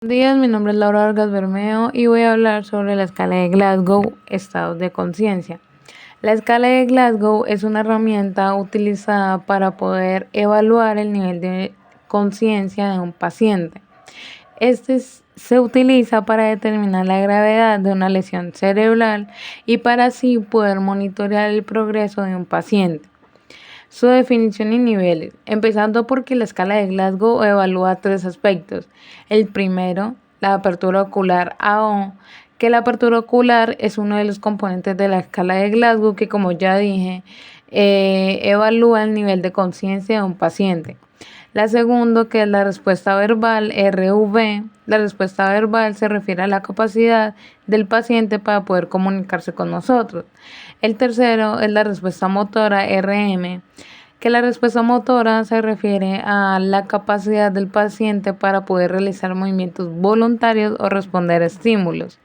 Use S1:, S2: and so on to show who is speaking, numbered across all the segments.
S1: Buenos días, mi nombre es Laura Vargas Bermeo y voy a hablar sobre la escala de Glasgow, estados de conciencia. La escala de Glasgow es una herramienta utilizada para poder evaluar el nivel de conciencia de un paciente. Se utiliza para determinar la gravedad de una lesión cerebral y para así poder monitorear el progreso de un paciente. Su definición y niveles, empezando porque la escala de Glasgow evalúa tres aspectos. El primero, la apertura ocular AO, que la apertura ocular es uno de los componentes de la escala de Glasgow que, como ya dije, evalúa el nivel de conciencia de un paciente. La segunda, que es la respuesta verbal, RV. La respuesta verbal se refiere a la capacidad del paciente para poder comunicarse con nosotros. El tercero es la respuesta motora, RM, que la respuesta motora se refiere a la capacidad del paciente para poder realizar movimientos voluntarios o responder a estímulos.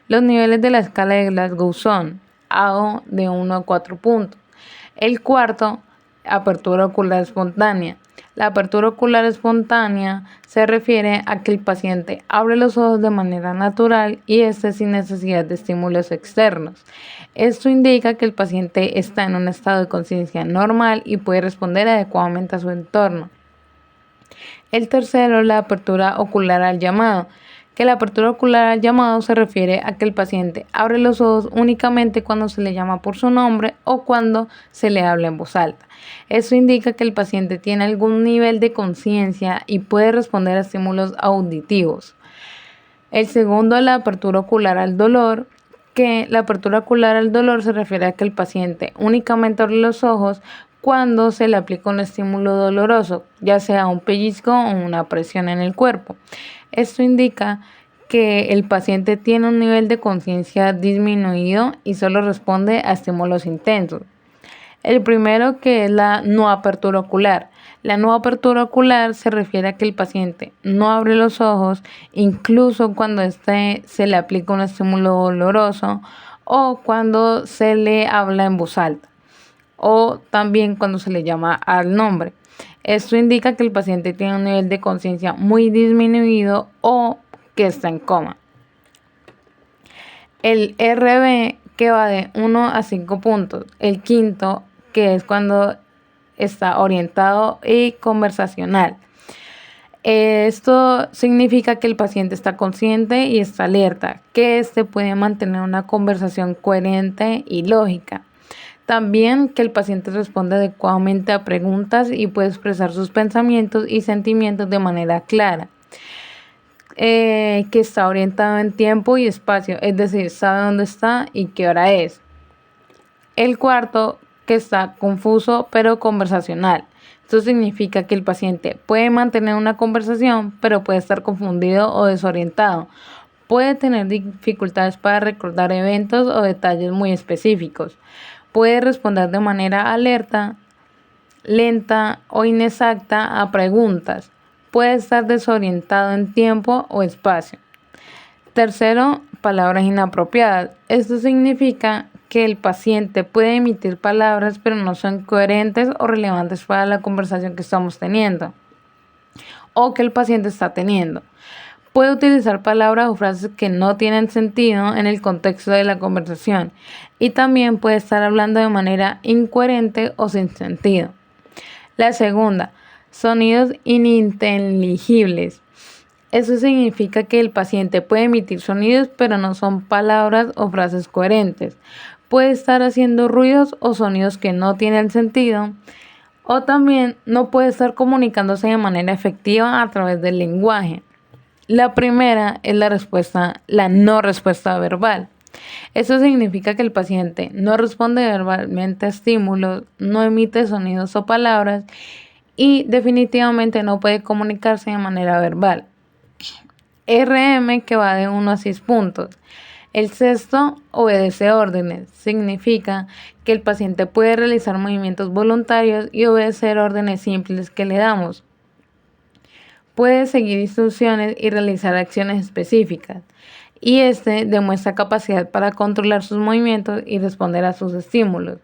S1: Los niveles de la escala de Glasgow son AO de 1 a 4 puntos. El cuarto, apertura ocular espontánea. La apertura ocular espontánea se refiere a que el paciente abre los ojos de manera natural y sin necesidad de estímulos externos. Esto indica que el paciente está en un estado de conciencia normal y puede responder adecuadamente a su entorno. El tercero, la apertura ocular al llamado, que la apertura ocular al llamado se refiere a que el paciente abre los ojos únicamente cuando se le llama por su nombre o cuando se le habla en voz alta. Eso indica que el paciente tiene algún nivel de conciencia y puede responder a estímulos auditivos. El segundo, la apertura ocular al dolor, que la apertura ocular al dolor se refiere a que el paciente únicamente abre los ojos cuando se le aplica un estímulo doloroso, ya sea un pellizco o una presión en el cuerpo. Esto indica que el paciente tiene un nivel de conciencia disminuido y solo responde a estímulos intensos. El primero, que es la no apertura ocular. La no apertura ocular se refiere a que el paciente no abre los ojos incluso cuando se le aplica un estímulo doloroso o cuando se le habla en voz alta o también cuando se le llama al nombre. Esto indica que el paciente tiene un nivel de conciencia muy disminuido o que está en coma. El RB, que va de 1 a 5 puntos. El quinto, que es cuando está orientado y conversacional. Esto significa que el paciente está consciente y está alerta, que puede mantener una conversación coherente y lógica. También que el paciente responde adecuadamente a preguntas y puede expresar sus pensamientos y sentimientos de manera clara. Que está orientado en tiempo y espacio, es decir, sabe dónde está y qué hora es. El cuarto, que está confuso pero conversacional. Esto significa que el paciente puede mantener una conversación, pero puede estar confundido o desorientado. Puede tener dificultades para recordar eventos o detalles muy específicos. Puede responder de manera alerta, lenta o inexacta a preguntas. Puede estar desorientado en tiempo o espacio. Tercero, palabras inapropiadas. Esto significa que el paciente puede emitir palabras pero no son coherentes o relevantes para la conversación que estamos teniendo o que el paciente está teniendo. Puede utilizar palabras o frases que no tienen sentido en el contexto de la conversación y también puede estar hablando de manera incoherente o sin sentido. La segunda, sonidos ininteligibles. Eso significa que el paciente puede emitir sonidos pero no son palabras o frases coherentes. Puede estar haciendo ruidos o sonidos que no tienen sentido o también no puede estar comunicándose de manera efectiva a través del lenguaje. La primera es la no respuesta verbal. Eso significa que el paciente no responde verbalmente a estímulos, no emite sonidos o palabras y definitivamente no puede comunicarse de manera verbal. RM, que va de 1 a 6 puntos. El sexto, obedece órdenes. Significa que el paciente puede realizar movimientos voluntarios y obedecer órdenes simples que le damos. Puede seguir instrucciones y realizar acciones específicas. Y demuestra capacidad para controlar sus movimientos y responder a sus estímulos.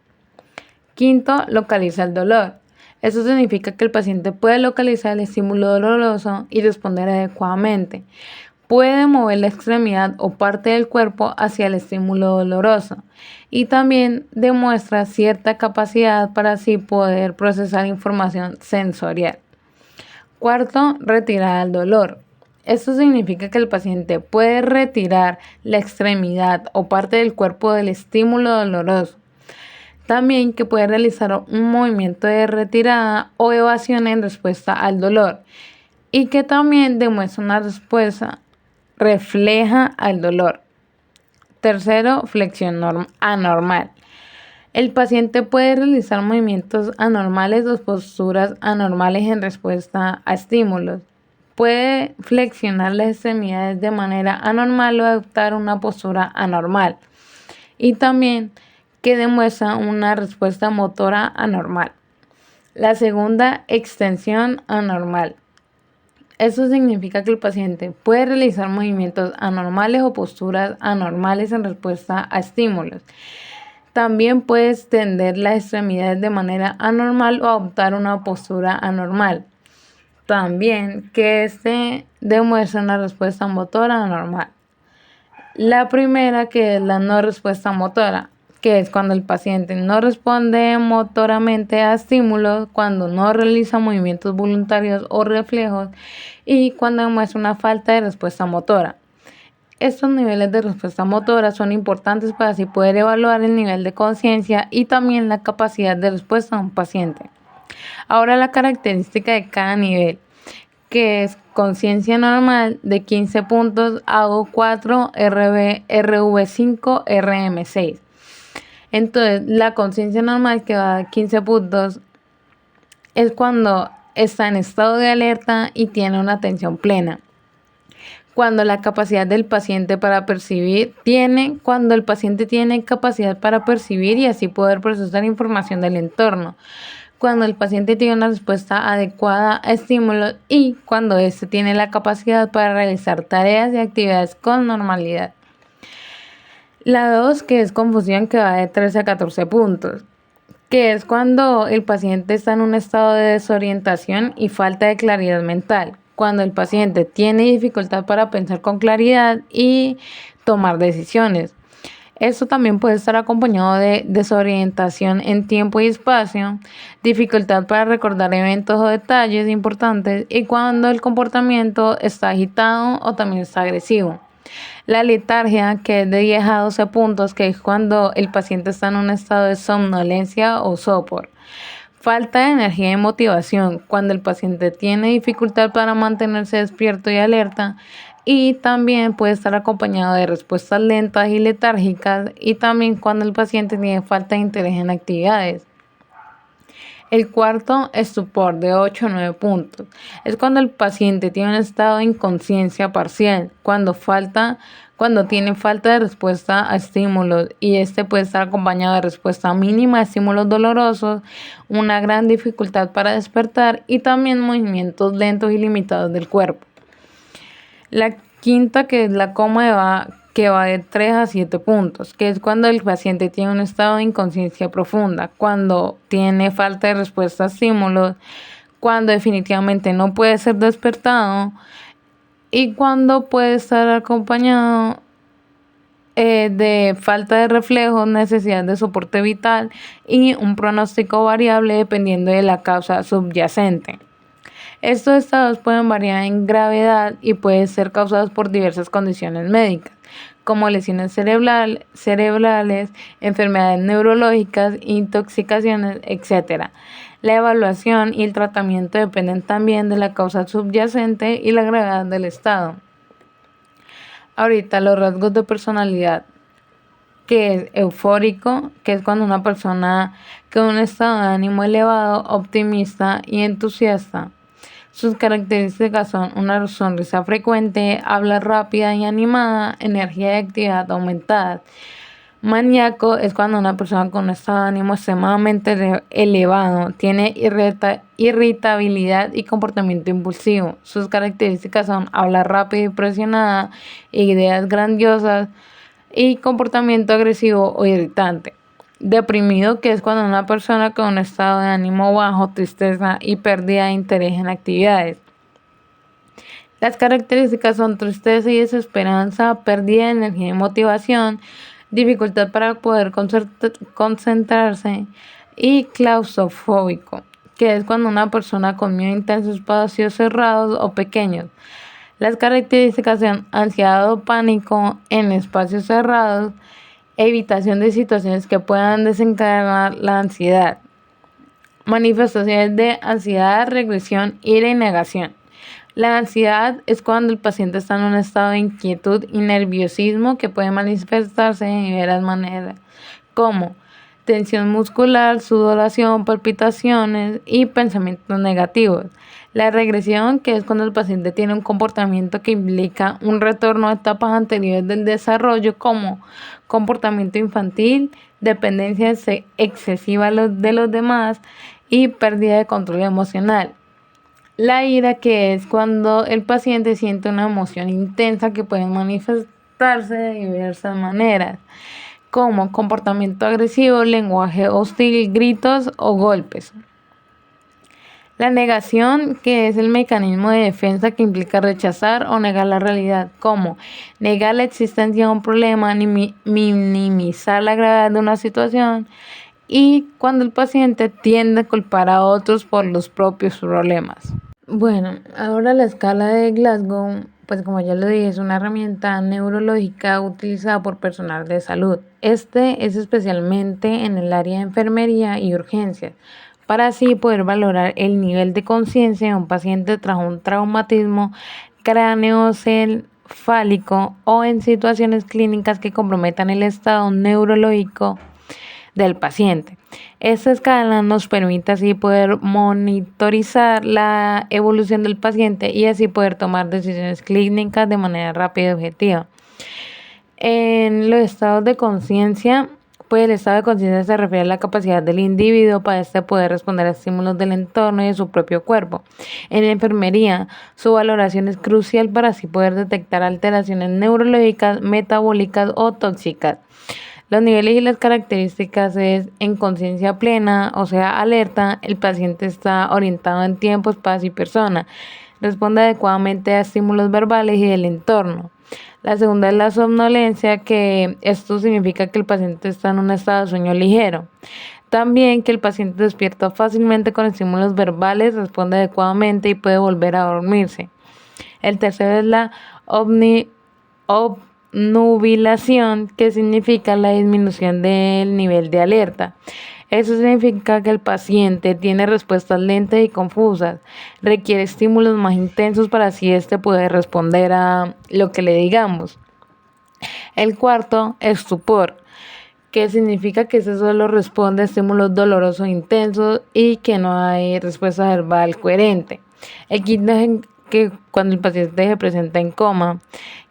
S1: Quinto, localiza el dolor. Esto significa que el paciente puede localizar el estímulo doloroso y responder adecuadamente. Puede mover la extremidad o parte del cuerpo hacia el estímulo doloroso y también demuestra cierta capacidad para así poder procesar información sensorial. Cuarto, retirar el dolor. Esto significa que el paciente puede retirar la extremidad o parte del cuerpo del estímulo doloroso. También que puede realizar un movimiento de retirada o evasión en respuesta al dolor y que también demuestra una respuesta refleja al dolor. Tercero, flexión anormal. El paciente puede realizar movimientos anormales o posturas anormales en respuesta a estímulos. Puede flexionar las extremidades de manera anormal o adoptar una postura anormal. Y también que demuestra una respuesta motora anormal. La segunda, extensión anormal. Eso significa que el paciente puede realizar movimientos anormales o posturas anormales en respuesta a estímulos. También puede extender las extremidades de manera anormal o adoptar una postura anormal. También que demuestra una respuesta motora anormal. La primera, que es la no respuesta motora, que es cuando el paciente no responde motoramente a estímulos, cuando no realiza movimientos voluntarios o reflejos y cuando muestra una falta de respuesta motora. Estos niveles de respuesta motora son importantes para así poder evaluar el nivel de conciencia y también la capacidad de respuesta de un paciente. Ahora la característica de cada nivel, que es conciencia normal de 15 puntos, AO4, RV5, RM6. Entonces, la conciencia normal, que va a 15 puntos, es cuando está en estado de alerta y tiene una atención plena. Cuando la capacidad del paciente para percibir cuando el paciente tiene capacidad para percibir y así poder procesar información del entorno. Cuando el paciente tiene una respuesta adecuada a estímulos y cuando éste tiene la capacidad para realizar tareas y actividades con normalidad. La 2, que es confusión, que va de 13 a 14 puntos, que es cuando el paciente está en un estado de desorientación y falta de claridad mental, cuando el paciente tiene dificultad para pensar con claridad y tomar decisiones. Esto también puede estar acompañado de desorientación en tiempo y espacio, dificultad para recordar eventos o detalles importantes y cuando el comportamiento está agitado o también está agresivo. La letargia, que es de 10 a 12 puntos, que es cuando el paciente está en un estado de somnolencia o sopor. Falta de energía y motivación, cuando el paciente tiene dificultad para mantenerse despierto y alerta, y también puede estar acompañado de respuestas lentas y letárgicas, y también cuando el paciente tiene falta de interés en actividades. El cuarto, estupor, de 8 a 9 puntos. Es cuando el paciente tiene un estado de inconsciencia parcial, cuando tiene falta de respuesta a estímulos y este puede estar acompañado de respuesta mínima a estímulos dolorosos, una gran dificultad para despertar y también movimientos lentos y limitados del cuerpo. La quinta, que es la coma, que va de 3 a 7 puntos, que es cuando el paciente tiene un estado de inconsciencia profunda, cuando tiene falta de respuesta a estímulos, cuando definitivamente no puede ser despertado y cuando puede estar acompañado de falta de reflejos, necesidad de soporte vital y un pronóstico variable dependiendo de la causa subyacente. Estos estados pueden variar en gravedad y pueden ser causados por diversas condiciones médicas, como lesiones cerebrales, enfermedades neurológicas, intoxicaciones, etc. La evaluación y el tratamiento dependen también de la causa subyacente y la gravedad del estado. Ahorita, los rasgos de personalidad, que es eufórico, que es cuando una persona con un estado de ánimo elevado, optimista y entusiasta. Sus características son una sonrisa frecuente, habla rápida y animada, energía y actividad aumentada. Maníaco es cuando una persona con un estado de ánimo extremadamente elevado tiene irritabilidad y comportamiento impulsivo. Sus características son habla rápido y presionada, ideas grandiosas y comportamiento agresivo o irritante. Deprimido, que es cuando una persona con un estado de ánimo bajo, tristeza y pérdida de interés en actividades. Las características son tristeza y desesperanza, pérdida de energía y motivación, dificultad para poder concentrarse y claustrofóbico, que es cuando una persona con miedo intenso a espacios cerrados o pequeños. Las características son ansiedad o pánico en espacios cerrados, evitación de situaciones que puedan desencadenar la ansiedad, manifestaciones de ansiedad, regresión, ira y negación. La ansiedad es cuando el paciente está en un estado de inquietud y nerviosismo que puede manifestarse de diversas maneras, como tensión muscular, sudoración, palpitaciones y pensamientos negativos. La regresión, que es cuando el paciente tiene un comportamiento que implica un retorno a etapas anteriores del desarrollo, como comportamiento infantil, dependencia excesiva de los demás y pérdida de control emocional. La ira, que es cuando el paciente siente una emoción intensa que puede manifestarse de diversas maneras, como comportamiento agresivo, lenguaje hostil, gritos o golpes. La negación, que es el mecanismo de defensa que implica rechazar o negar la realidad, como negar la existencia de un problema, minimizar la gravedad de una situación, y cuando el paciente tiende a culpar a otros por los propios problemas. Bueno, ahora la escala de Glasgow, pues como ya lo dije, es una herramienta neurológica utilizada por personal de salud. Este es especialmente en el área de enfermería y urgencias, para así poder valorar el nivel de conciencia de un paciente tras un traumatismo craneoencefálico o en situaciones clínicas que comprometan el estado neurológico del paciente. Esta escala nos permite así poder monitorizar la evolución del paciente y así poder tomar decisiones clínicas de manera rápida y objetiva. En los estados de conciencia, pues el estado de conciencia se refiere a la capacidad del individuo para poder responder a estímulos del entorno y de su propio cuerpo. En la enfermería, su valoración es crucial para así poder detectar alteraciones neurológicas, metabólicas o tóxicas. Los niveles y las características es en conciencia plena, o sea, alerta, el paciente está orientado en tiempo, espacio y persona, responde adecuadamente a estímulos verbales y del entorno. La segunda es la somnolencia, que esto significa que el paciente está en un estado de sueño ligero. También que el paciente despierta fácilmente con estímulos verbales, responde adecuadamente y puede volver a dormirse. El tercero es la obnubilación, que significa la disminución del nivel de alerta. Eso significa que el paciente tiene respuestas lentas y confusas, requiere estímulos más intensos para así poder responder a lo que le digamos. El cuarto, estupor, que significa que solo responde a estímulos dolorosos e intensos y que no hay respuesta verbal coherente. El quinto es que cuando el paciente se presenta en coma,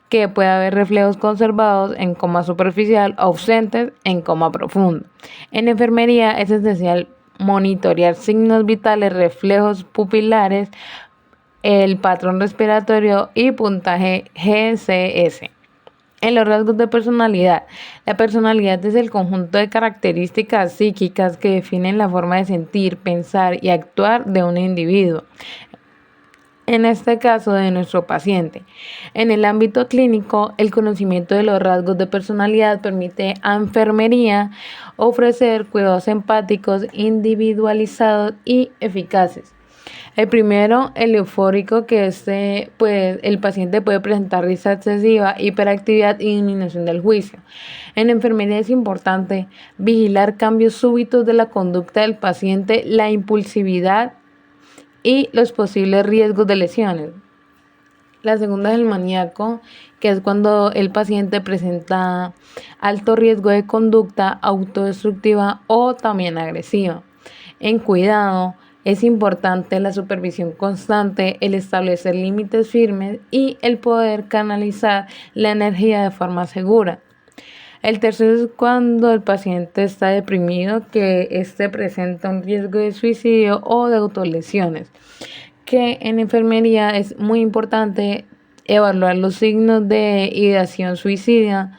S1: que puede haber reflejos conservados en coma superficial, ausentes en coma profundo. En enfermería es esencial monitorear signos vitales, reflejos pupilares, el patrón respiratorio y puntaje GCS. En los rasgos de personalidad, la personalidad es el conjunto de características psíquicas que definen la forma de sentir, pensar y actuar de un individuo, en este caso de nuestro paciente. En el ámbito clínico, el conocimiento de los rasgos de personalidad permite a enfermería ofrecer cuidados empáticos, individualizados y eficaces. El primero, el eufórico, que el paciente puede presentar risa excesiva, hiperactividad y disminución del juicio. En enfermería es importante vigilar cambios súbitos de la conducta del paciente, la impulsividad y los posibles riesgos de lesiones. La segunda es el maníaco, que es cuando el paciente presenta alto riesgo de conducta autodestructiva o también agresiva. En cuidado, es importante la supervisión constante, el establecer límites firmes y el poder canalizar la energía de forma segura. El tercero es cuando el paciente está deprimido, que presenta un riesgo de suicidio o de autolesiones, que en enfermería es muy importante evaluar los signos de ideación suicida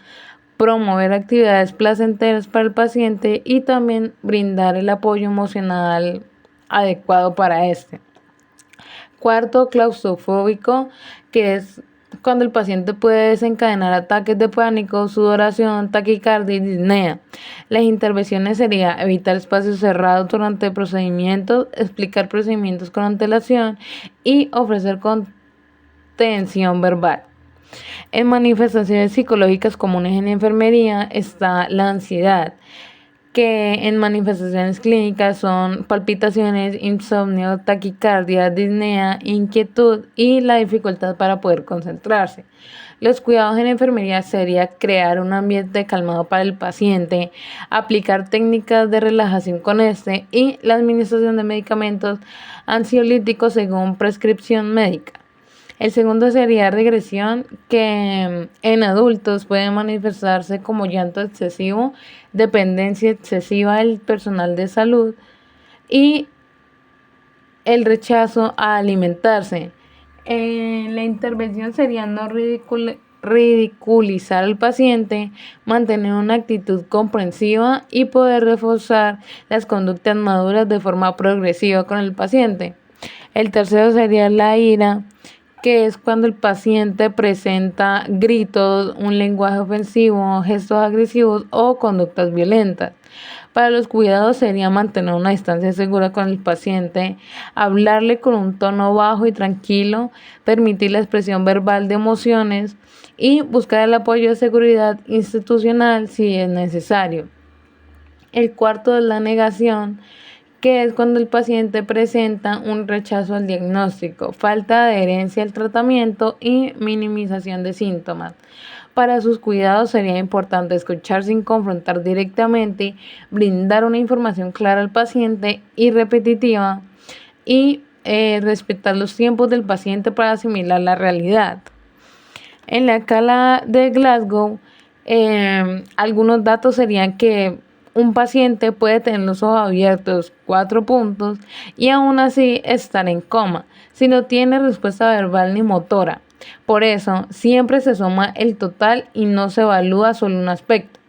S1: promover actividades placenteras para el paciente y también brindar el apoyo emocional adecuado para este. Cuarto, claustrofóbico, que es cuando el paciente puede desencadenar ataques de pánico, sudoración, taquicardia y disnea. Las intervenciones serían evitar espacios cerrados durante procedimientos, explicar procedimientos con antelación y ofrecer contención verbal. En manifestaciones psicológicas comunes en enfermería está la ansiedad, que en manifestaciones clínicas son palpitaciones, insomnio, taquicardia, disnea, inquietud y la dificultad para poder concentrarse. Los cuidados en enfermería sería crear un ambiente calmado para el paciente, aplicar técnicas de relajación con este y la administración de medicamentos ansiolíticos según prescripción médica. El segundo sería regresión, que en adultos puede manifestarse como llanto excesivo, dependencia excesiva del personal de salud y el rechazo a alimentarse. La intervención sería no ridiculizar al paciente, mantener una actitud comprensiva y poder reforzar las conductas maduras de forma progresiva con el paciente. El tercero sería la ira, que es cuando el paciente presenta gritos, un lenguaje ofensivo, gestos agresivos o conductas violentas. Para los cuidados sería mantener una distancia segura con el paciente, hablarle con un tono bajo y tranquilo, permitir la expresión verbal de emociones y buscar el apoyo de seguridad institucional si es necesario. El cuarto es la negación, que es cuando el paciente presenta un rechazo al diagnóstico, falta de adherencia al tratamiento y minimización de síntomas. Para sus cuidados sería importante escuchar sin confrontar directamente, brindar una información clara al paciente y repetitiva y respetar los tiempos del paciente para asimilar la realidad. En la escala de Glasgow, algunos datos serían que un paciente puede tener los ojos abiertos 4 puntos y aún así estar en coma si no tiene respuesta verbal ni motora. Por eso, siempre se suma el total y no se evalúa solo un aspecto.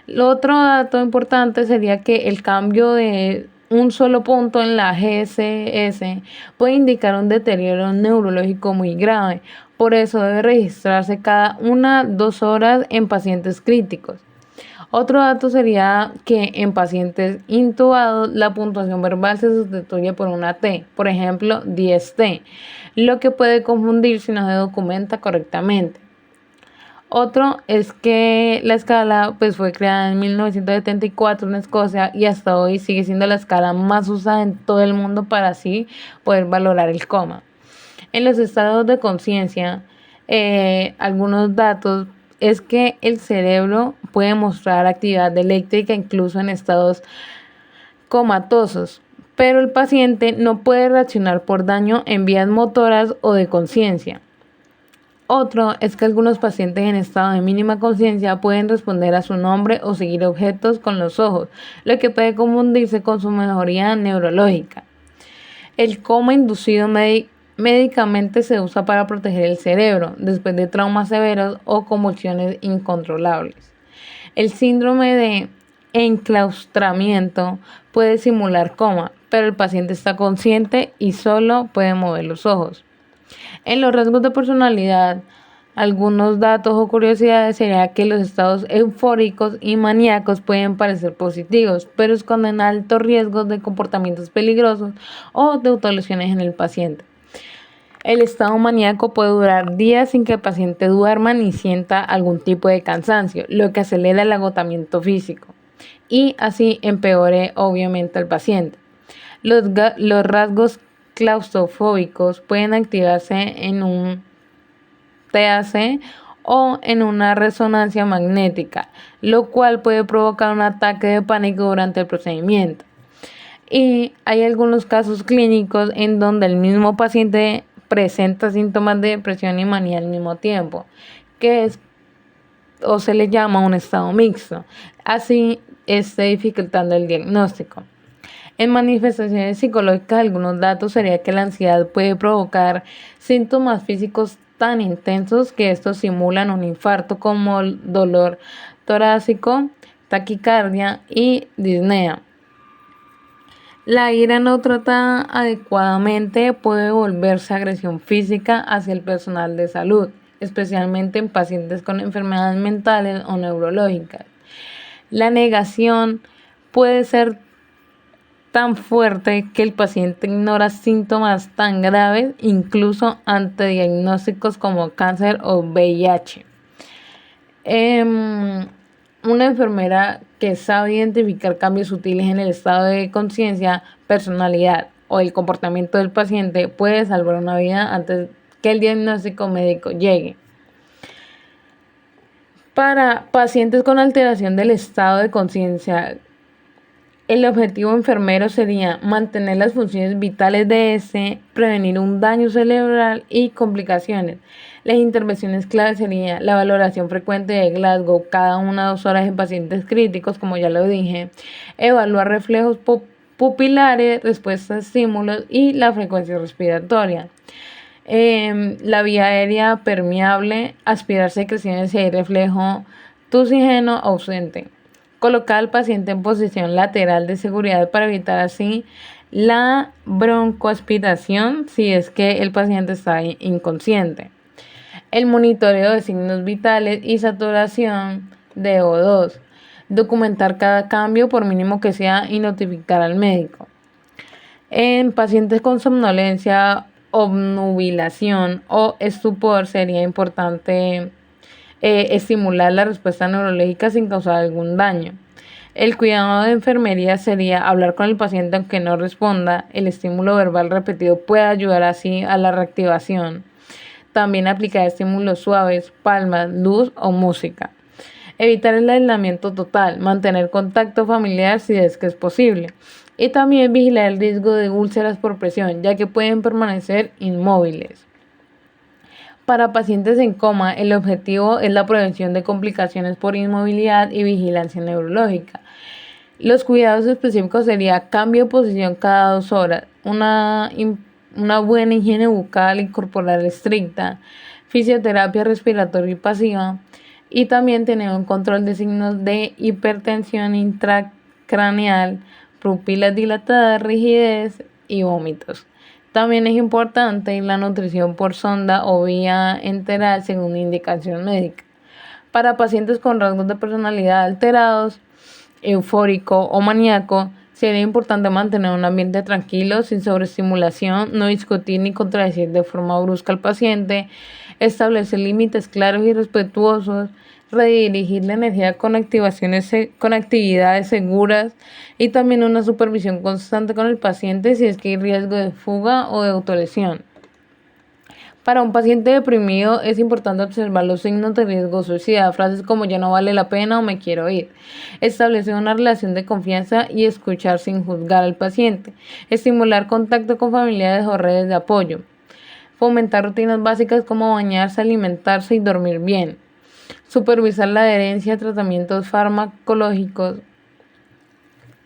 S1: El otro dato importante sería que el cambio de un solo punto en la GCS puede indicar un deterioro neurológico muy grave. Por eso debe registrarse cada 1-2 horas en pacientes críticos. Otro dato sería que en pacientes intubados la puntuación verbal se sustituye por una T, por ejemplo 10T, lo que puede confundir si no se documenta correctamente. Otro es que la escala fue creada en 1974 en Escocia y hasta hoy sigue siendo la escala más usada en todo el mundo para así poder valorar el coma. En los estados de conciencia, algunos datos es que el cerebro puede mostrar actividad eléctrica incluso en estados comatosos, pero el paciente no puede reaccionar por daño en vías motoras o de conciencia. Otro es que algunos pacientes en estado de mínima conciencia pueden responder a su nombre o seguir objetos con los ojos, lo que puede confundirse con su mejoría neurológica. El coma inducido médicamente se usa para proteger el cerebro después de traumas severos o convulsiones incontrolables. El síndrome de enclaustramiento puede simular coma, pero el paciente está consciente y solo puede mover los ojos. En los rasgos de personalidad, algunos datos o curiosidades sería que los estados eufóricos y maníacos pueden parecer positivos, pero esconden altos riesgos de comportamientos peligrosos o de autolesiones en el paciente. El estado maníaco puede durar días sin que el paciente duerma ni sienta algún tipo de cansancio, lo que acelera el agotamiento físico y así empeore obviamente al paciente. Los rasgos claustrofóbicos pueden activarse en un TAC o en una resonancia magnética, lo cual puede provocar un ataque de pánico durante el procedimiento. Y hay algunos casos clínicos en donde el mismo paciente presenta síntomas de depresión y manía al mismo tiempo, que es o se le llama un estado mixto, así esté dificultando el diagnóstico. En manifestaciones psicológicas, algunos datos sería que la ansiedad puede provocar síntomas físicos tan intensos que estos simulan un infarto, como el dolor torácico, taquicardia y disnea. La ira no tratada adecuadamente puede volverse agresión física hacia el personal de salud, especialmente en pacientes con enfermedades mentales o neurológicas. La negación puede ser tan fuerte que el paciente ignora síntomas tan graves, incluso ante diagnósticos como cáncer o VIH. Una enfermera que sabe identificar cambios sutiles en el estado de conciencia, personalidad o el comportamiento del paciente puede salvar una vida antes que el diagnóstico médico llegue. Para pacientes con alteración del estado de conciencia, el objetivo enfermero sería mantener las funciones vitales de este, prevenir un daño cerebral y complicaciones. Las intervenciones claves serían la valoración frecuente de Glasgow cada 1 o 2 horas en pacientes críticos, como ya lo dije, evaluar reflejos pupilares, respuesta a estímulos y la frecuencia respiratoria. La vía aérea permeable, aspirar secreciones si hay reflejo tusigeno ausente. Colocar al paciente en posición lateral de seguridad para evitar así la broncoaspiración si es que el paciente está inconsciente. El monitoreo de signos vitales y saturación de O2. Documentar cada cambio, por mínimo que sea, y notificar al médico. En pacientes con somnolencia, obnubilación o estupor sería importante estimular la respuesta neurológica sin causar algún daño. El cuidado de enfermería sería hablar con el paciente aunque no responda. El estímulo verbal repetido puede ayudar así a la reactivación. También aplicar estímulos suaves, palmas, luz o música. Evitar el aislamiento total, mantener contacto familiar si es que es posible. Y también vigilar el riesgo de úlceras por presión, ya que pueden permanecer inmóviles. Para pacientes en coma, el objetivo es la prevención de complicaciones por inmovilidad y vigilancia neurológica. Los cuidados específicos serían cambio de posición cada 2 horas, una buena higiene bucal y corporal estricta, fisioterapia respiratoria y pasiva, y también tener un control de signos de hipertensión intracraneal, pupilas dilatadas, rigidez y vómitos. También es importante la nutrición por sonda o vía enteral según indicación médica. Para pacientes con rasgos de personalidad alterados, eufórico o maníaco, sería importante mantener un ambiente tranquilo, sin sobreestimulación, no discutir ni contradecir de forma brusca al paciente, establecer límites claros y respetuosos, redirigir la energía con actividades seguras y también una supervisión constante con el paciente si es que hay riesgo de fuga o de autolesión. Para un paciente deprimido es importante observar los signos de riesgo suicida, frases como ya no vale la pena o me quiero ir. Establecer una relación de confianza y escuchar sin juzgar al paciente. Estimular contacto con familiares o redes de apoyo. Fomentar rutinas básicas como bañarse, alimentarse y dormir bien. Supervisar la adherencia a tratamientos farmacológicos.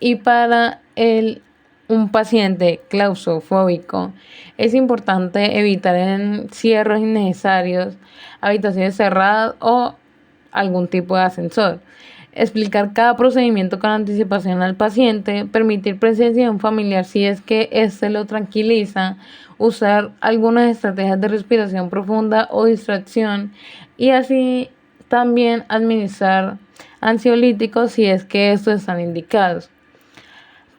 S1: Y para un paciente claustrofóbico es importante evitar encierros innecesarios, habitaciones cerradas o algún tipo de ascensor. Explicar cada procedimiento con anticipación al paciente, permitir presencia de un familiar si es que éste lo tranquiliza, usar algunas estrategias de respiración profunda o distracción y así también administrar ansiolíticos si es que estos están indicados.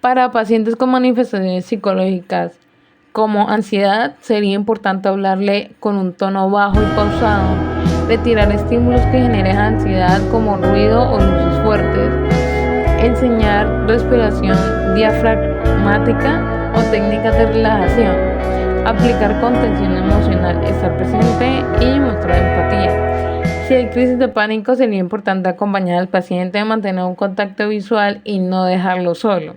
S1: Para pacientes con manifestaciones psicológicas como ansiedad, sería importante hablarle con un tono bajo y pausado, retirar estímulos que generen ansiedad como ruido o luces fuertes, enseñar respiración diafragmática o técnicas de relajación, aplicar contención emocional, estar presente y mostrar empatía. Si hay crisis de pánico, sería importante acompañar al paciente, mantener un contacto visual y no dejarlo solo.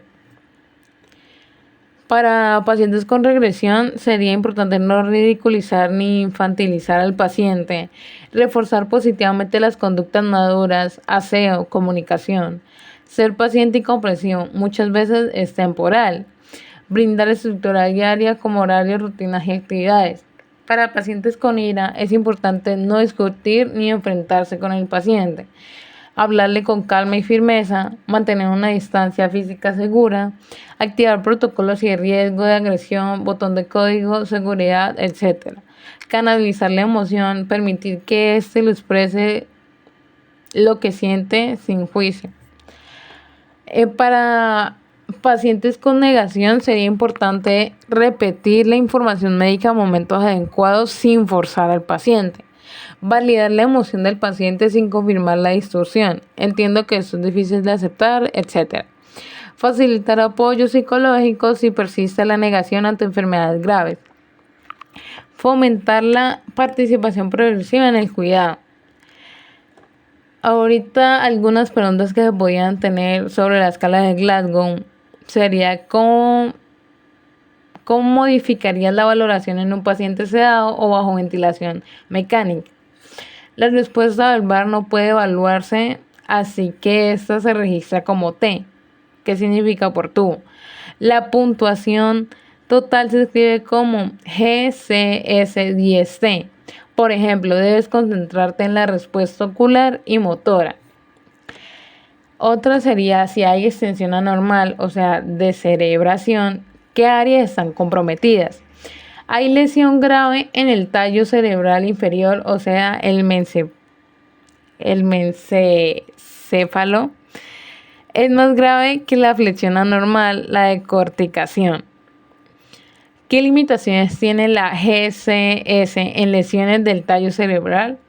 S1: Para pacientes con regresión sería importante no ridiculizar ni infantilizar al paciente, reforzar positivamente las conductas maduras, aseo, comunicación. Ser paciente y comprensión muchas veces es temporal. Brindar estructura diaria como horarios, rutinas y actividades. Para pacientes con ira es importante no discutir ni enfrentarse con el paciente. Hablarle con calma y firmeza, mantener una distancia física segura, activar protocolos y riesgo de agresión, botón de código, seguridad, etc. Canalizar la emoción, permitir que éste lo exprese lo que siente sin juicio. Para pacientes con negación sería importante repetir la información médica a momentos adecuados sin forzar al paciente. Validar la emoción del paciente sin confirmar la distorsión. Entiendo que esto es difícil de aceptar, etc. Facilitar apoyo psicológico si persiste la negación ante enfermedades graves. Fomentar la participación progresiva en el cuidado. Ahorita algunas preguntas que se podían tener sobre la escala de Glasgow sería ¿cómo modificarías la valoración en un paciente sedado o bajo ventilación mecánica? La respuesta verbal no puede evaluarse, así que esta se registra como T, que significa por tubo. La puntuación total se escribe como GCS10T. Por ejemplo, debes concentrarte en la respuesta ocular y motora. Otra sería si hay extensión anormal, o sea, descerebración, ¿qué áreas están comprometidas? Hay lesión grave en el tallo cerebral inferior, o sea, el mesencéfalo. Es más grave que la flexión anormal, la decorticación. ¿Qué limitaciones tiene la GCS en lesiones del tallo cerebral?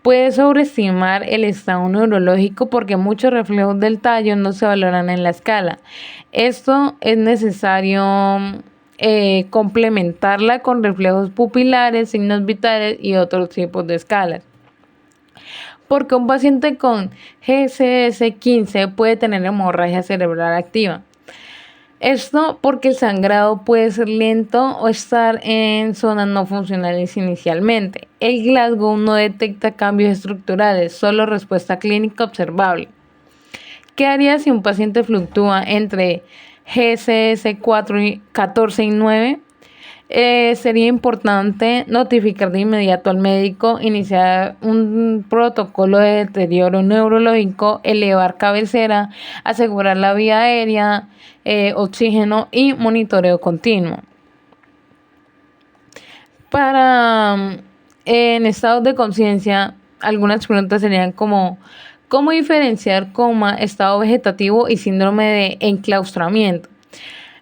S1: Puede sobreestimar el estado neurológico porque muchos reflejos del tallo no se valoran en la escala. Esto es necesario complementarla con reflejos pupilares, signos vitales y otros tipos de escalas. Porque un paciente con GCS15 puede tener hemorragia cerebral activa. Esto porque el sangrado puede ser lento o estar en zonas no funcionales inicialmente. El Glasgow no detecta cambios estructurales, solo respuesta clínica observable. ¿Qué haría si un paciente fluctúa entre GCS 14 y 9? Sería importante notificar de inmediato al médico, iniciar un protocolo de deterioro neurológico, elevar cabecera, asegurar la vía aérea, oxígeno y monitoreo continuo. En estados de conciencia, algunas preguntas serían como ¿cómo diferenciar coma, estado vegetativo y síndrome de enclaustramiento?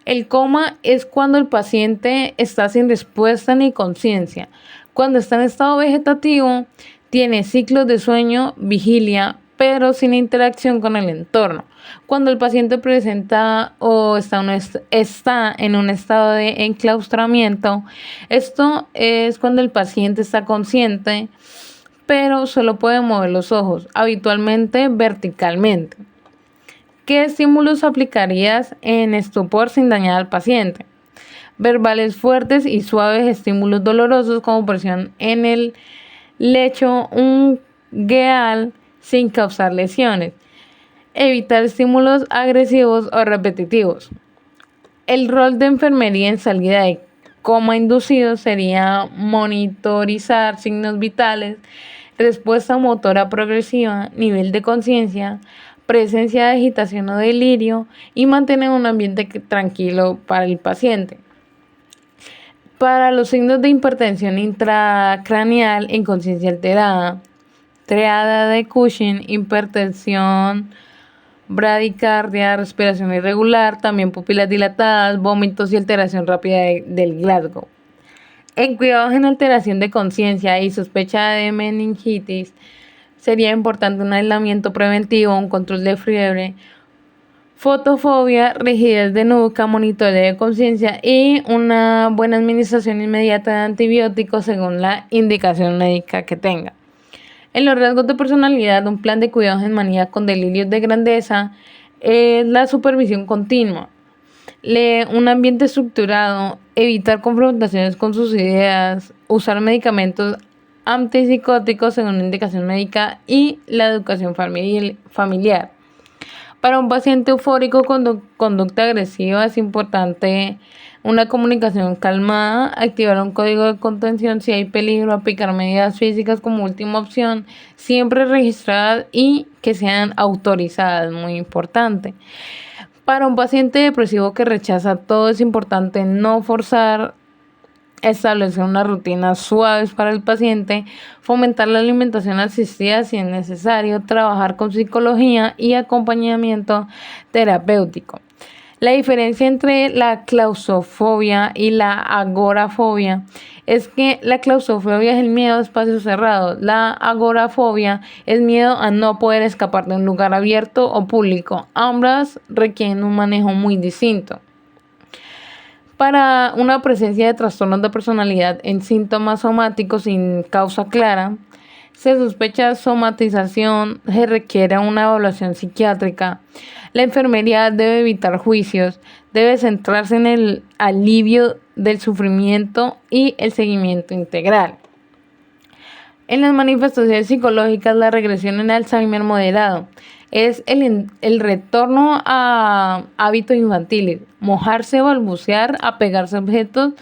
S1: El coma es cuando el paciente está sin respuesta ni conciencia. Cuando está en estado vegetativo, tiene ciclos de sueño, vigilia, pero sin interacción con el entorno. Cuando el paciente presenta o está en un estado de enclaustramiento, esto es cuando el paciente está consciente, pero solo puede mover los ojos, habitualmente verticalmente. ¿Qué estímulos aplicarías en estupor sin dañar al paciente? Verbales fuertes y suaves, estímulos dolorosos como presión en el lecho ungueal sin causar lesiones. Evitar estímulos agresivos o repetitivos. El rol de enfermería en salida de coma inducido sería monitorizar signos vitales, respuesta motora progresiva, nivel de conciencia, presencia de agitación o delirio y mantener un ambiente tranquilo para el paciente. Para los signos de hipertensión intracraneal en conciencia alterada, triada de Cushing, hipertensión, bradicardia, respiración irregular, también pupilas dilatadas, vómitos y alteración rápida del Glasgow. En cuidados en alteración de conciencia y sospecha de meningitis, sería importante un aislamiento preventivo, un control de fiebre, fotofobia, rigidez de nuca, monitoreo de conciencia y una buena administración inmediata de antibióticos según la indicación médica que tenga. En los rasgos de personalidad, un plan de cuidados en manía con delirios de grandeza es la supervisión continua, un ambiente estructurado, evitar confrontaciones con sus ideas, usar medicamentos antipsicóticos según indicación médica y la educación familiar. Para un paciente eufórico con conducta agresiva es importante una comunicación calmada, activar un código de contención si hay peligro, aplicar medidas físicas como última opción, siempre registradas y que sean autorizadas, muy importante. Para un paciente depresivo que rechaza todo es importante no forzar, establecer unas rutinas suaves para el paciente, fomentar la alimentación asistida si es necesario, trabajar con psicología y acompañamiento terapéutico. La diferencia entre la claustrofobia y la agorafobia es que la claustrofobia es el miedo a espacios cerrados, la agorafobia es miedo a no poder escapar de un lugar abierto o público. Ambas requieren un manejo muy distinto. Para una presencia de trastornos de personalidad en síntomas somáticos sin causa clara, se sospecha somatización, se requiere una evaluación psiquiátrica. La enfermería debe evitar juicios, debe centrarse en el alivio del sufrimiento y el seguimiento integral. En las manifestaciones psicológicas, la regresión en Alzheimer moderado es el retorno a hábitos infantiles, mojarse, balbucear, apegarse a objetos,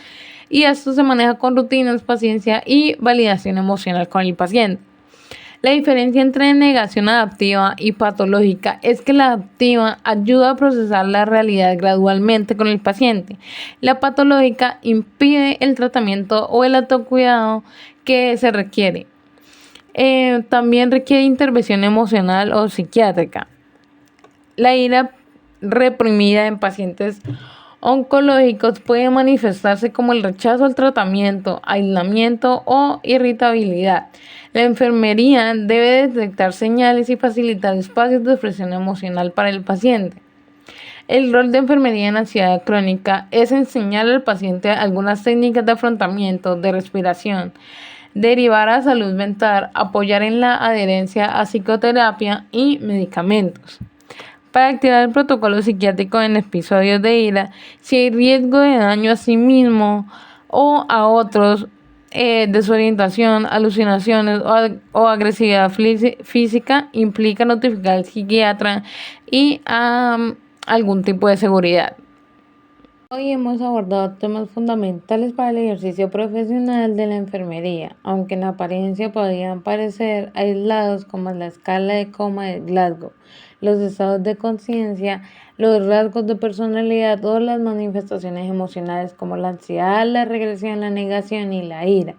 S1: y esto se maneja con rutinas, paciencia y validación emocional con el paciente. La diferencia entre negación adaptiva y patológica es que la adaptiva ayuda a procesar la realidad gradualmente con el paciente. La patológica impide el tratamiento o el autocuidado que se requiere. También requiere intervención emocional o psiquiátrica. La ira reprimida en pacientes oncológicos puede manifestarse como el rechazo al tratamiento, aislamiento o irritabilidad. La enfermería debe detectar señales y facilitar espacios de expresión emocional para el paciente. El rol de enfermería en ansiedad crónica es enseñar al paciente algunas técnicas de afrontamiento, de respiración, derivar a salud mental, apoyar en la adherencia a psicoterapia y medicamentos. Para activar el protocolo psiquiátrico en episodios de ira, si hay riesgo de daño a sí mismo o a otros, desorientación, alucinaciones o agresividad física, implica notificar al psiquiatra y a algún tipo de seguridad. Hoy hemos abordado temas fundamentales para el ejercicio profesional de la enfermería, aunque en apariencia podrían parecer aislados, como la escala de coma de Glasgow, los estados de conciencia, los rasgos de personalidad o las manifestaciones emocionales como la ansiedad, la regresión, la negación y la ira.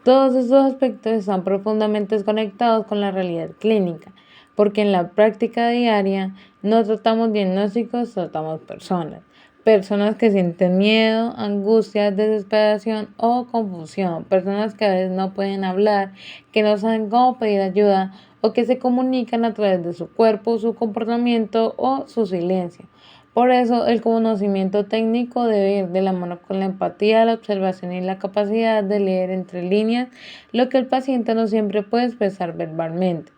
S1: Todos estos aspectos están profundamente conectados con la realidad clínica, porque en la práctica diaria no tratamos diagnósticos, tratamos personas. Personas que sienten miedo, angustia, desesperación o confusión. Personas que a veces no pueden hablar, que no saben cómo pedir ayuda o que se comunican a través de su cuerpo, su comportamiento o su silencio. Por eso, el conocimiento técnico debe ir de la mano con la empatía, la observación y la capacidad de leer entre líneas lo que el paciente no siempre puede expresar verbalmente.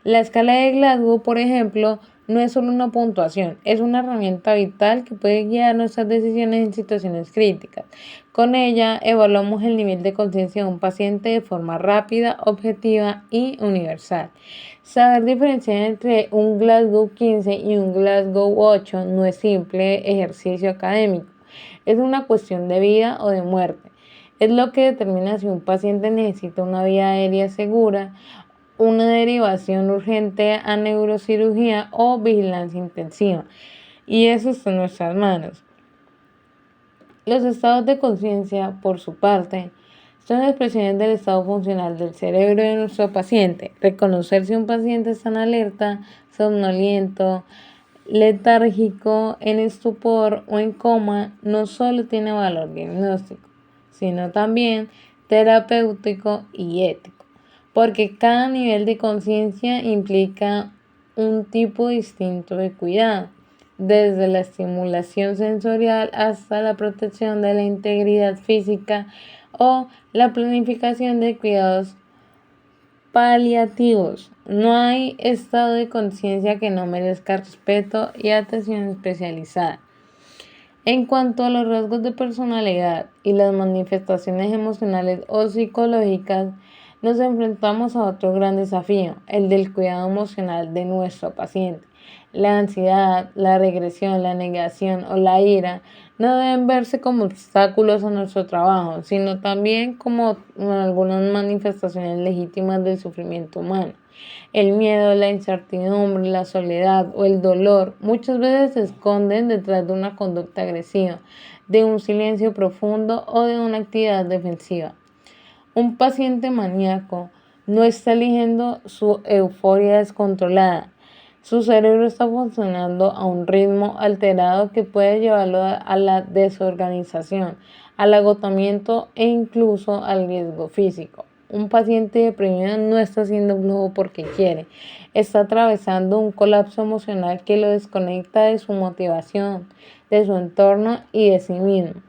S1: La escala de Glasgow, por ejemplo, no es solo una puntuación, es una herramienta vital que puede guiar nuestras decisiones en situaciones críticas. Con ella evaluamos el nivel de conciencia de un paciente de forma rápida, objetiva y universal. Saber diferenciar entre un Glasgow 15 y un Glasgow 8 no es simple ejercicio académico, es una cuestión de vida o de muerte. Es lo que determina si un paciente necesita una vía aérea segura, una derivación urgente a neurocirugía o vigilancia intensiva. Y eso está en nuestras manos. Los estados de conciencia, por su parte, son expresiones del estado funcional del cerebro de nuestro paciente. Reconocer si un paciente está en alerta, somnoliento, letárgico, en estupor o en coma no solo tiene valor diagnóstico, sino también terapéutico y ético, porque cada nivel de conciencia implica un tipo distinto de cuidado, desde la estimulación sensorial hasta la protección de la integridad física o la planificación de cuidados paliativos. No hay estado de conciencia que no merezca respeto y atención especializada. En cuanto a los rasgos de personalidad y las manifestaciones emocionales o psicológicas, nos enfrentamos a otro gran desafío, el del cuidado emocional de nuestro paciente. La ansiedad, la regresión, la negación o la ira no deben verse como obstáculos a nuestro trabajo, sino también como algunas manifestaciones legítimas del sufrimiento humano. El miedo, la incertidumbre, la soledad o el dolor muchas veces se esconden detrás de una conducta agresiva, de un silencio profundo o de una actividad defensiva. Un paciente maníaco no está eligiendo su euforia descontrolada. Su cerebro está funcionando a un ritmo alterado que puede llevarlo a la desorganización, al agotamiento e incluso al riesgo físico. Un paciente deprimido no está haciendo flujo porque quiere, está atravesando un colapso emocional que lo desconecta de su motivación, de su entorno y de sí mismo.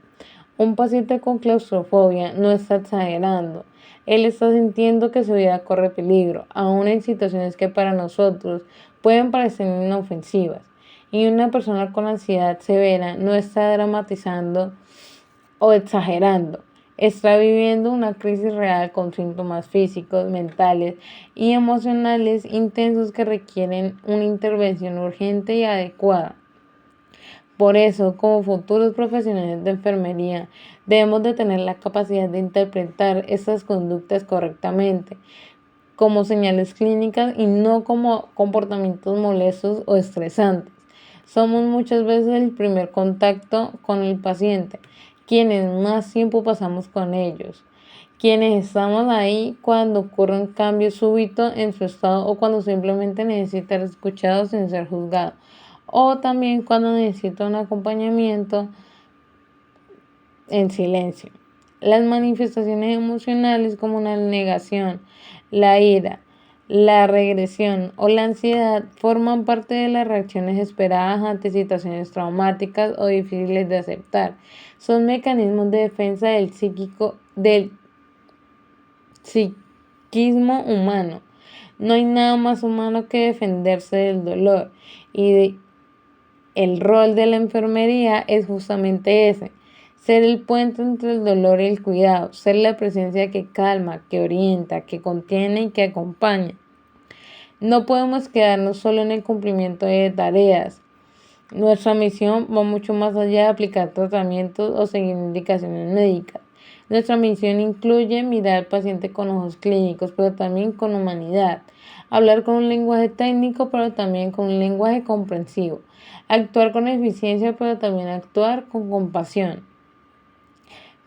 S1: Un paciente con claustrofobia no está exagerando. Él está sintiendo que su vida corre peligro, aún en situaciones que para nosotros pueden parecer inofensivas. Y una persona con ansiedad severa no está dramatizando o exagerando. Está viviendo una crisis real con síntomas físicos, mentales y emocionales intensos que requieren una intervención urgente y adecuada. Por eso, como futuros profesionales de enfermería, debemos de tener la capacidad de interpretar estas conductas correctamente, como señales clínicas y no como comportamientos molestos o estresantes. Somos muchas veces el primer contacto con el paciente, quienes más tiempo pasamos con ellos, quienes estamos ahí cuando ocurre un cambio súbito en su estado o cuando simplemente necesita ser escuchado sin ser juzgado, o también cuando necesita un acompañamiento en silencio. Las manifestaciones emocionales como la negación, la ira, la regresión o la ansiedad forman parte de las reacciones esperadas ante situaciones traumáticas o difíciles de aceptar. Son mecanismos de defensa del psiquismo humano. No hay nada más humano que defenderse del dolor el rol de la enfermería es justamente ese, ser el puente entre el dolor y el cuidado, ser la presencia que calma, que orienta, que contiene y que acompaña. No podemos quedarnos solo en el cumplimiento de tareas. Nuestra misión va mucho más allá de aplicar tratamientos o seguir indicaciones médicas. Nuestra misión incluye mirar al paciente con ojos clínicos, pero también con humanidad. Hablar con un lenguaje técnico, pero también con un lenguaje comprensivo. Actuar con eficiencia, pero también actuar con compasión.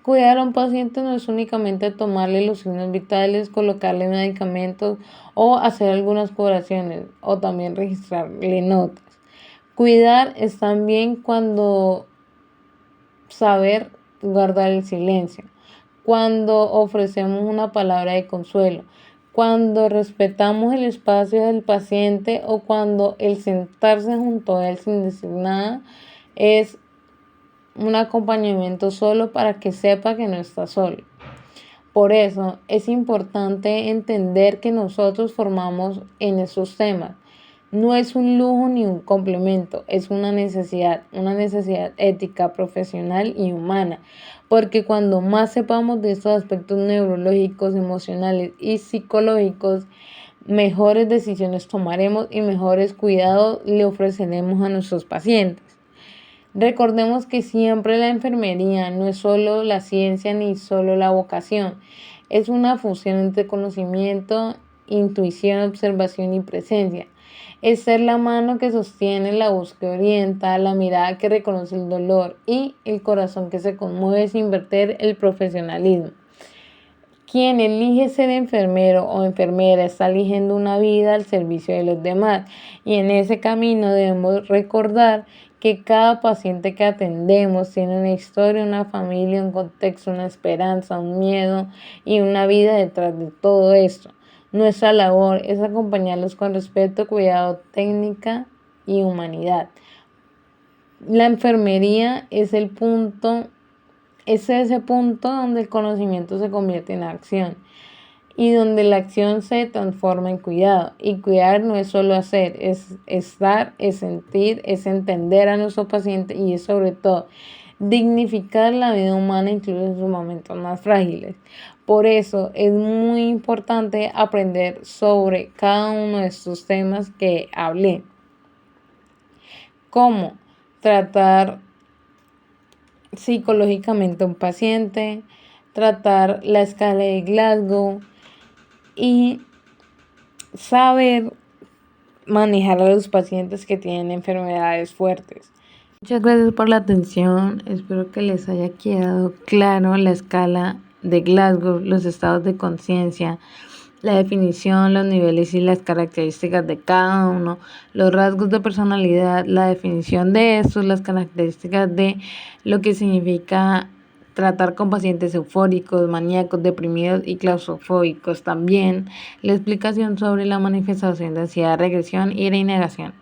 S1: Cuidar a un paciente no es únicamente tomarle los signos vitales, colocarle medicamentos o hacer algunas curaciones o también registrarle notas. Cuidar es también cuando saber guardar el silencio, cuando ofrecemos una palabra de consuelo, cuando respetamos el espacio del paciente o cuando el sentarse junto a él sin decir nada es un acompañamiento solo para que sepa que no está solo. Por eso es importante entender que nosotros formamos en esos temas. No es un lujo ni un complemento, es una necesidad ética, profesional y humana, porque cuando más sepamos de estos aspectos neurológicos, emocionales y psicológicos, mejores decisiones tomaremos y mejores cuidados le ofreceremos a nuestros pacientes. Recordemos que siempre la enfermería no es solo la ciencia ni solo la vocación, es una fusión entre conocimiento, intuición, observación y presencia. Es ser la mano que sostiene, la voz que orienta, la mirada que reconoce el dolor y el corazón que se conmueve sin verter el profesionalismo. Quien elige ser enfermero o enfermera está eligiendo una vida al servicio de los demás y en ese camino debemos recordar que cada paciente que atendemos tiene una historia, una familia, un contexto, una esperanza, un miedo y una vida detrás de todo esto. Nuestra labor es acompañarlos con respeto, cuidado, técnica y humanidad. La enfermería es ese punto donde el conocimiento se convierte en acción y donde la acción se transforma en cuidado. Y cuidar no es solo hacer, es estar, es sentir, es entender a nuestro paciente y es sobre todo dignificar la vida humana incluso en sus momentos más frágiles. Por eso es muy importante aprender sobre cada uno de estos temas que hablé. cómo tratar psicológicamente a un paciente, tratar la escala de Glasgow y saber manejar a los pacientes que tienen enfermedades fuertes. Muchas gracias por la atención, espero que les haya quedado claro la escala de Glasgow, los estados de conciencia, la definición, los niveles y las características de cada uno, los rasgos de personalidad, la definición de estos, las características de lo que significa tratar con pacientes eufóricos, maníacos, deprimidos y claustrofóbicos. También la explicación sobre la manifestación de ansiedad, regresión y de negación.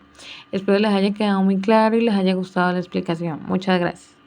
S1: Espero les haya quedado muy claro y les haya gustado la explicación. Muchas gracias.